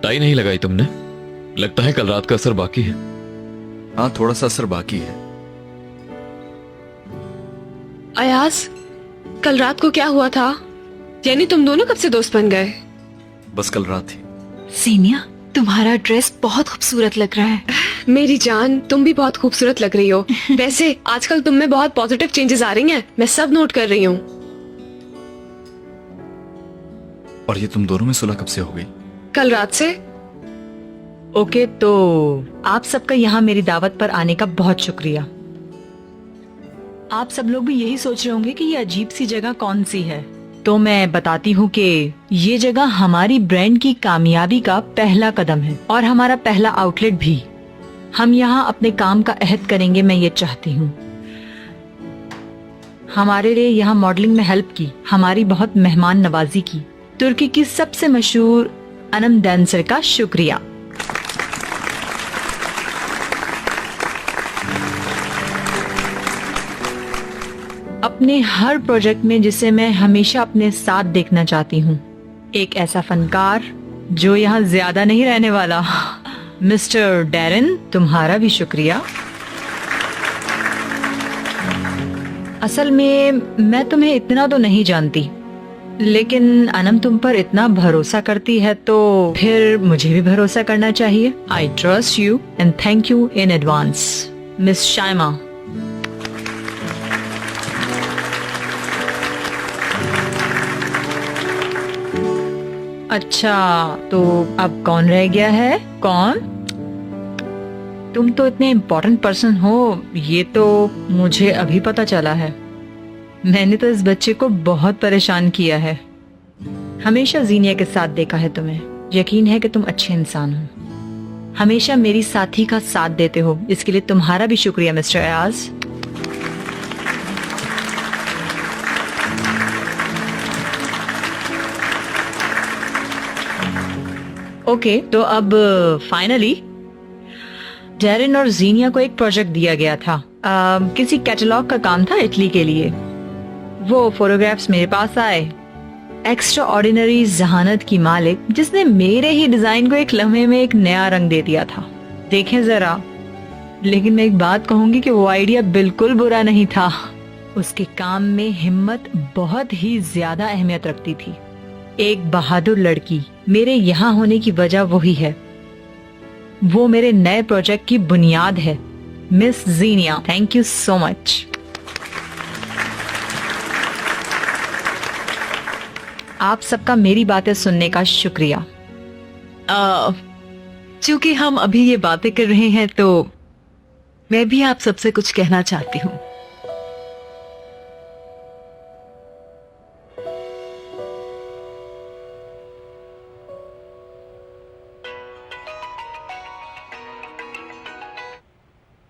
P: टाई नहीं लगाई तुमने? लगता है कल रात का असर बाकी है।
E: हाँ, थोड़ा सा असर बाकी है।
A: अयाज, कल रात को क्या हुआ था? यानी तुम दोनों कब से दोस्त बन गए?
E: बस कल रात थी।
B: सीनिया, तुम्हारा ड्रेस बहुत खूबसूरत लग रहा है।
A: मेरी जान, तुम भी बहुत खूबसूरत लग रही हो। वैसे आजकल तुम में बहुत पॉजिटिव चेंजेस आ रही हैं, मैं सब नोट कर रही हूँ।
E: और ये तुम दोनों में सुलह कब से हो गई?
A: कल रात से।
O: ओके, तो आप सबका यहाँ मेरी दावत पर आने का बहुत शुक्रिया। आप सब लोग भी यही सोच रहे होंगे कि ये अजीब सी जगह कौन सी है, तो मैं बताती हूँ कि ये जगह हमारी ब्रांड की कामयाबी का पहला कदम है और हमारा पहला आउटलेट भी। हम यहाँ अपने काम का अहद करेंगे, मैं ये चाहती हूँ। हमारे लिए यहाँ मॉडलिंग में हेल्प की, हमारी बहुत मेहमान नवाजी की तुर्की की सबसे मशहूर अनम डांसर का शुक्रिया। अपने हर प्रोजेक्ट में जिसे मैं हमेशा अपने साथ देखना चाहती हूँ, एक ऐसा फनकार जो यहाँ ज्यादा नहीं रहने वाला। मिस्टर डैरन, तुम्हारा भी शुक्रिया। असल में मैं तुम्हें इतना तो नहीं जानती, लेकिन अनम तुम पर इतना भरोसा करती है तो फिर मुझे भी भरोसा करना चाहिए. I trust you and thank you in advance. Miss Shaima. अच्छा, तो अब कौन रह गया है? कौन? तुम तो इतने इम्पोर्टेंट पर्सन हो, ये तो मुझे अभी पता चला है. मैंने तो इस बच्चे को बहुत परेशान किया है. हमेशा जीनिया के साथ देखा है तुम्हें. यकीन है कि तुम अच्छे इंसान हो. हमेशा मेरी साथी का साथ देते हो. इसके लिए तुम्हारा भी शुक्रिया मिस्टर अयाज. ओके, तो अब फाइनली डेरिन और जीनिया को एक प्रोजेक्ट दिया गया था. किसी कैटलॉग का काम था इटली के लिए. वो फोटोग्राफ्स मेरे पास आए. एक्स्ट्रा ऑर्डिनरी जहानत की मालिक जिसने मेरे ही डिजाइन को एक लम्हे में एक नया रंग दे दिया था. देखें जरा. लेकिन मैं एक बात कहूंगी कि वो आइडिया बिल्कुल बुरा नहीं था. उसके काम में हिम्मत बहुत ही ज्यादा अहमियत रखती थी. एक बहादुर लड़की मेरे यहाँ होने की वजह वही है. वो मेरे नए प्रोजेक्ट की बुनियाद है. Miss Zeenia, thank you so much. आप सबका मेरी बातें सुनने का शुक्रिया.
K: चूंकि हम अभी ये बातें कर रहे हैं तो मैं भी आप सबसे कुछ कहना चाहती हूँ.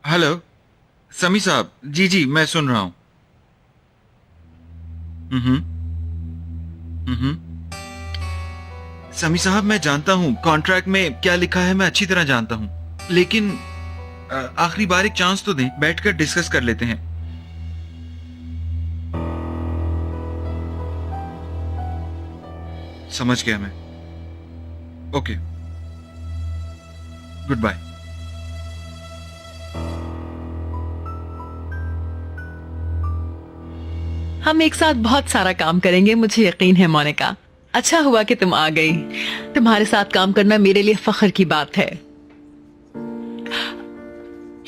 I: हेलो समी साहब. जी जी मैं सुन रहा हूं. समी साहब मैं जानता हूं कॉन्ट्रैक्ट में क्या लिखा है. मैं अच्छी तरह जानता हूं. लेकिन आखिरी बार एक चांस तो दें. बैठकर डिस्कस कर लेते हैं. समझ गया मैं. Okay, good bye.
K: हम एक साथ बहुत सारा काम करेंगे, मुझे यकीन है मोनिका. अच्छा हुआ कि तुम आ गई. तुम्हारे साथ काम करना मेरे लिए फख्र की बात है.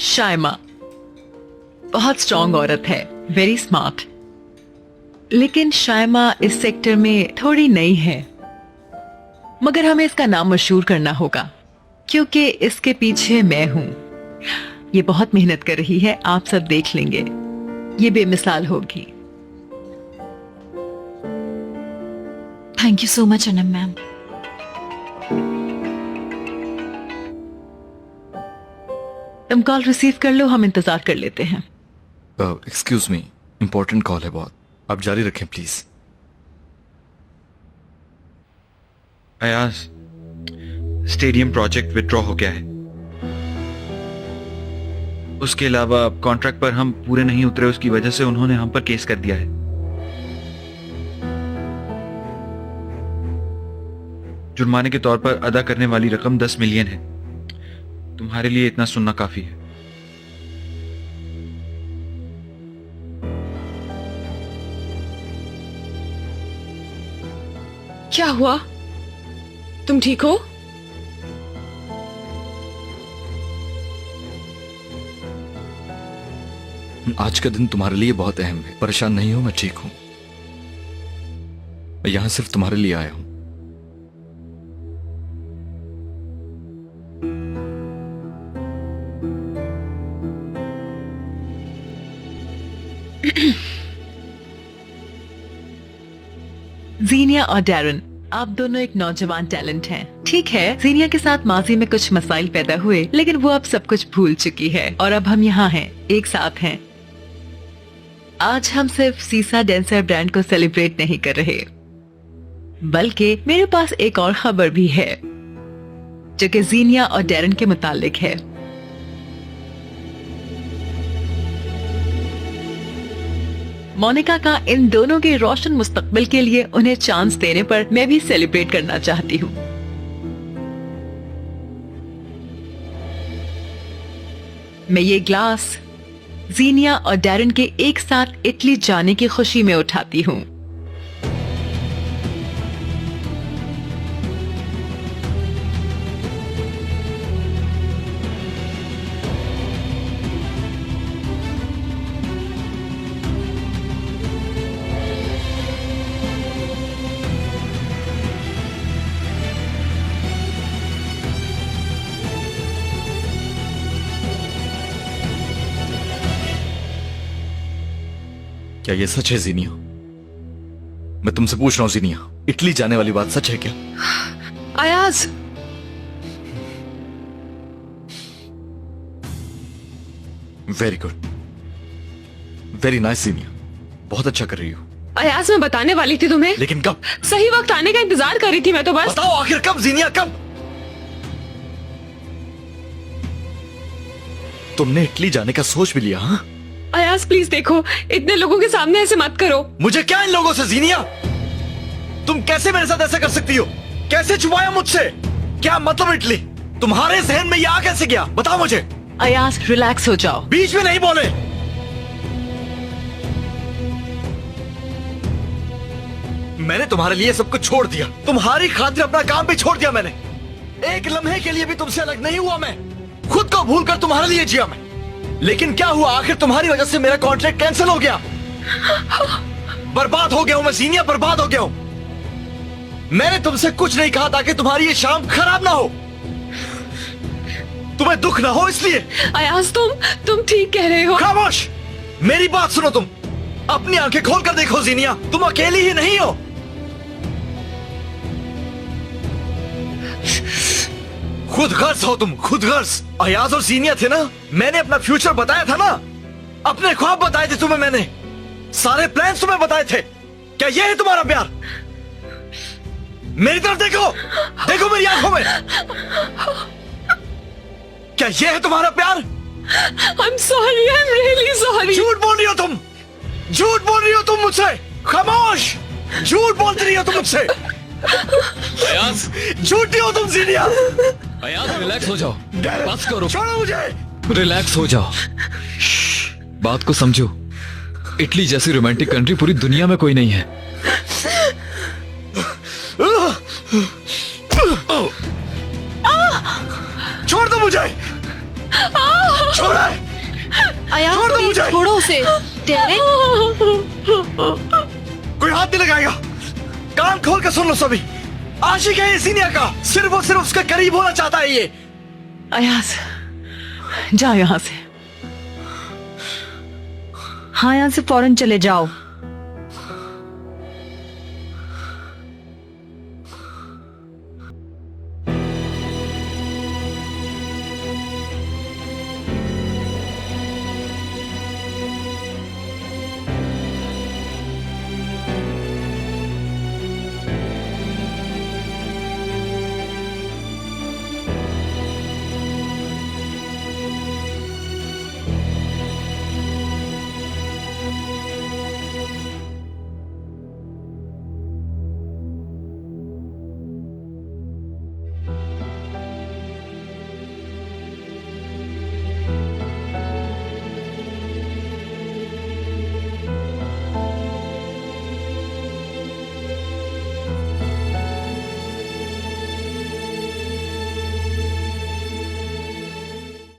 K: शाइमा बहुत स्ट्रांग औरत है, वेरी स्मार्ट. लेकिन शाइमा इस सेक्टर में थोड़ी नई है. मगर हमें इसका नाम मशहूर करना होगा क्योंकि इसके पीछे मैं हूं. ये बहुत मेहनत कर रही है, आप सब देख लेंगे. ये बेमिसाल होगी.
B: Thank you so much Anam ma'am.
K: तुम कॉल रिसीव कर लो, हम इंतजार कर लेते हैं.
P: एक्सक्यूज मी, इंपॉर्टेंट कॉल है बहुत. आप जारी रखें please.
I: Ayaz, stadium project withdraw हो गया है. उसके अलावा कॉन्ट्रैक्ट पर हम पूरे नहीं उतरे, उसकी वजह से उन्होंने हम पर केस कर दिया है. जुर्माने के तौर पर अदा करने वाली रकम 10 मिलियन है. तुम्हारे लिए इतना सुनना काफी है.
A: क्या हुआ? तुम ठीक हो?
P: आज का दिन तुम्हारे लिए बहुत अहम है. परेशान नहीं हो, मैं ठीक हूं. मैं यहां सिर्फ तुम्हारे लिए आया हूं.
K: जीनिया और डैरन, आप दोनों एक नौजवान टैलेंट हैं. ठीक है, जीनिया के साथ माजी में कुछ मसाइल पैदा हुए, लेकिन वो अब सब कुछ भूल चुकी है और अब हम यहाँ हैं, एक साथ हैं. आज हम सिर्फ सीसा डेंसर ब्रांड को सेलिब्रेट नहीं कर रहे, बल्कि मेरे पास एक और खबर भी है जो कि जीनिया और डैरन के मुतालिक है. मोनिका का इन दोनों के रोशन मुस्तकबिल के लिए उन्हें चांस देने पर मैं भी सेलिब्रेट करना चाहती हूँ. मैं ये ग्लास जीनिया और डैरन के एक साथ इटली जाने की खुशी में उठाती हूँ.
P: क्या ये सच है जीनिया? मैं तुमसे पूछ रहा हूं जीनिया, इटली जाने वाली बात सच है क्या?
A: Ayaz,
P: very good, very nice Zeenia, बहुत अच्छा कर रही हो।
A: अयाज मैं बताने वाली थी तुम्हें,
P: लेकिन कब?
A: सही वक्त आने का इंतजार कर रही थी मैं तो बस।
P: बताओ आखिर कब जीनिया, कब? तुमने इटली जाने का सोच भी लिया? हाँ
A: अयाज प्लीज देखो, इतने लोगों के सामने ऐसे मत करो।
P: मुझे क्या इन लोगों से जीनिया? तुम कैसे मेरे साथ ऐसा कर सकती हो? कैसे छुपाया मुझसे? क्या मतलब इटली? तुम्हारे जहन में ये आ कैसे गया? बताओ मुझे।
K: अयाज रिलैक्स हो जाओ।
P: बीच में नहीं बोले। मैंने तुम्हारे लिए सब कुछ छोड़ दिया, तुम्हारी खातिर अपना काम भी छोड़ दिया मैंने। एक लम्हे के लिए भी तुमसे अलग नहीं हुआ मैं, खुद को भूलकर तुम्हारे लिए जिया मैं। लेकिन क्या हुआ आखिर? तुम्हारी वजह से मेरा कॉन्ट्रैक्ट कैंसिल हो गया। बर्बाद हो गया हूं मैं जीनिया, बर्बाद हो गया हूं। मैंने तुमसे कुछ नहीं कहा ताकि तुम्हारी ये शाम खराब ना हो, तुम्हें दुख ना हो इसलिए।
A: अयाज तुम ठीक कह रहे हो।
P: खामोश, मेरी बात सुनो, तुम अपनी आंखें खोलकर देखो जीनिया, तुम अकेली ही नहीं हो। खुद गर्ज हो तुम, खुद गर्ज। अयाज और जीनिया थे ना, मैंने अपना फ्यूचर बताया था ना, अपने ख्वाब बताए थे तुम्हें मैंने, सारे प्लान्स तुम्हें बताए थे। क्या ये है तुम्हारा प्यार? मेरी तरफ देखो, देखो मेरी आंखों में। क्या ये है तुम्हारा प्यार?
A: I'm sorry, I'm really sorry।
P: झूठ बोल रही हो तुम, झूठ बोल रही हो तुम मुझसे। खामोश, झूठ बोलती रही हो तुम मुझसे।
M: अयाज,
P: झूठी हो तुम जीनिया।
M: अयाज रिलैक्स हो जाओ, बस करो,
P: छोड़ो मुझे।
M: रिलैक्स हो जाओ, बात को समझो। इटली जैसी रोमांटिक कंट्री पूरी दुनिया में कोई नहीं है।
P: छोड़ दो मुझे, छोड़
B: अयाज
P: छोड़ दो
B: प्लीज
P: मुझे।
B: छोड़ो उसे। डेरेक,
P: कोई हाथ नहीं लगाएगा। कान खोल कर सुन लो सभी, आशिक है ये जीनिया का, सिर्फ और सिर्फ उसके करीब होना चाहता है ये।
K: अयाज जाओ यहाँ से।
O: हाँ यहाँ से फौरन चले जाओ।